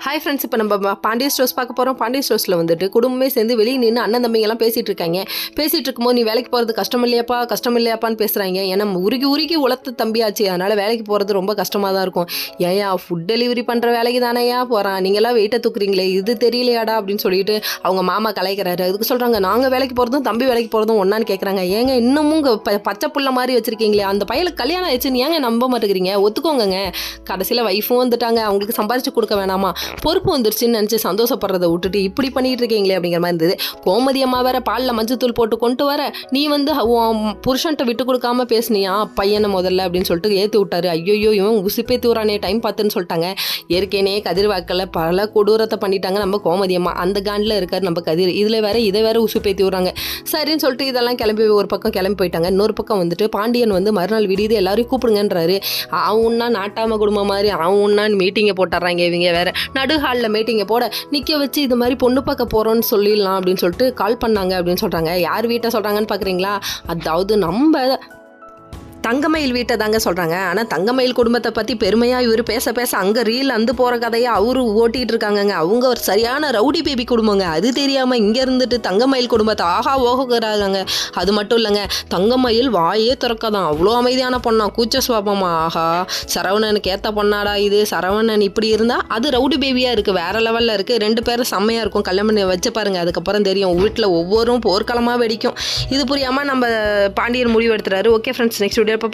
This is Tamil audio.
ஹாய் ஃப்ரெண்ட்ஸ், இப்போ நம்ம பாண்டிய ஸ்டோர்ஸ் பார்க்க போகிறோம். பாண்டிய ஸ்டோர்ஸில் வந்துட்டு குடும்பமே சேர்ந்து வெளியே நின்று அண்ணன் தம்பிங்கெல்லாம் பேசிகிட்டு இருக்காங்க. பேசிகிட்டு இருக்கும்போது நீ வேலைக்கு போகிறது கஷ்டம் இல்லையாப்பான்னு பேசுகிறாங்க. ஏன்னா உருகி உளர்த்த தம்பியாச்சு, அதனால் வேலைக்கு போகிறது ரொம்ப கஷ்டமாக தான் இருக்கும். ஏயா ஃபுட் டெலிவரி பண்ணுற வேலைக்கு தானேயா போகிறான், நீங்களாம் வெயிட்டை தூக்குறீங்களே, இது தெரியலையாடா அப்படின்னு சொல்லிட்டு அவங்க மாமா கலாய்க்கிறாரு. அதுக்கு சொல்கிறாங்க, நாங்கள் வேலைக்கு போகிறதும் தம்பி வேலைக்கு போகிறதும் ஒன்றான்னு கேட்குறாங்க. ஏங்க இன்னமும் பச்சை புள்ள மாதிரி வச்சுருக்கீங்களே, அந்த பையனுக்கு கல்யாணம் ஆயிடுச்சுன்னு ஏங்க நம்ப மாட்டேங்கிறீங்க, ஒத்துக்கோங்க. கடைசியில் ஒய்ஃபும் வந்துட்டாங்க, அவங்களுக்கு சம்பாரிச்சு கொடுக்க வேணாமா, பொறுப்பு வந்துருச்சுன்னு நினச்சி சந்தோஷப்படுறதை விட்டுட்டு இப்படி பண்ணிட்டு இருக்கீங்களே அப்படிங்கிற மாதிரி இருந்தது. கோமதி அம்மா வேற பாலில் மஞ்சத்தூள் போட்டு கொண்டு வர, நீ வந்து புருஷன்ட்ட விட்டு கொடுக்காம பேசுனியா பையனை முதல்ல அப்படின்னு சொல்லிட்டு ஏற்றி விட்டாரு. ஐயோ இவன் உசுப்பேத்தி விட்றானே டைம் பார்த்துன்னு சொல்லிட்டாங்க. ஏற்கனவே கதிர்வாக்கில் பல கொடூரத்தை பண்ணிட்டாங்க நம்ம கோமதி அம்மா, அந்த காண்டில் இருக்காரு நம்ம கதிர். இதில் வேற இதை வேற உசுப்பேத்தி விட்றாங்க. சரின்னு சொல்லிட்டு இதெல்லாம் ஒரு பக்கம் கிளம்பி போயிட்டாங்க. இன்னொரு பக்கம் வந்துட்டு பாண்டியன் வந்து மறுநாள் விடியுது எல்லாரையும் கூப்பிடுங்கன்றாரு. அவன்னா நாட்டாம குடும்பம் மாதிரி அவன்னா மீட்டிங்கை போட்டுறாங்க. இவங்க வேற நடுஹாலில் மீட்டிங்கை போட நிற்க வச்சு இது மாதிரி பொண்ணு பார்க்க போகிறோன்னு சொல்லிடலாம் அப்படின்னு சொல்லிட்டு கால் பண்ணாங்க அப்படின்னு சொல்கிறாங்க. யார் வீட்டை சொல்கிறாங்கன்னு பார்க்குறீங்களா? அதாவது நம்ம தங்கமயில் வீட்டை தாங்க சொல்கிறாங்க. ஆனால் தங்கமயில் குடும்பத்தை பற்றி பெருமையாக இவர் பேச அங்கே ரீல் வந்து போகிற கதையை அவரு ஓட்டிகிட்டு இருக்காங்கங்க. அவங்க ஒரு சரியான ரவுடி பேபி குடும்பங்க. அது தெரியாமல் இங்கே இருந்துட்டு தங்கமயில் குடும்பத்தை ஆஹா ஓகுறாங்க. அது மட்டும் இல்லைங்க, தங்கமயில் வாயே திறக்காதான், அவ்வளோ அமைதியான பொண்ணா, கூச்ச சுவாபமா. ஆஹா சரவணனுக்கு ஏற்ற பொண்ணாடா இது, சரவணன் இப்படி இருந்தால் அது ரவுடி பேபியாக இருக்குது, வேறு லெவலில் இருக்குது. ரெண்டு பேரும் செம்மையாக இருக்கும், கல்யாணம் வச்சு பாருங்கள், அதுக்கப்புறம் தெரியும். வீட்டில் ஒவ்வொரும் போர்க்களமாக வெடிக்கும். இது புரியாமல் நம்ம பாண்டியன் முடிவு எடுத்துறாரு. Okay friends, next video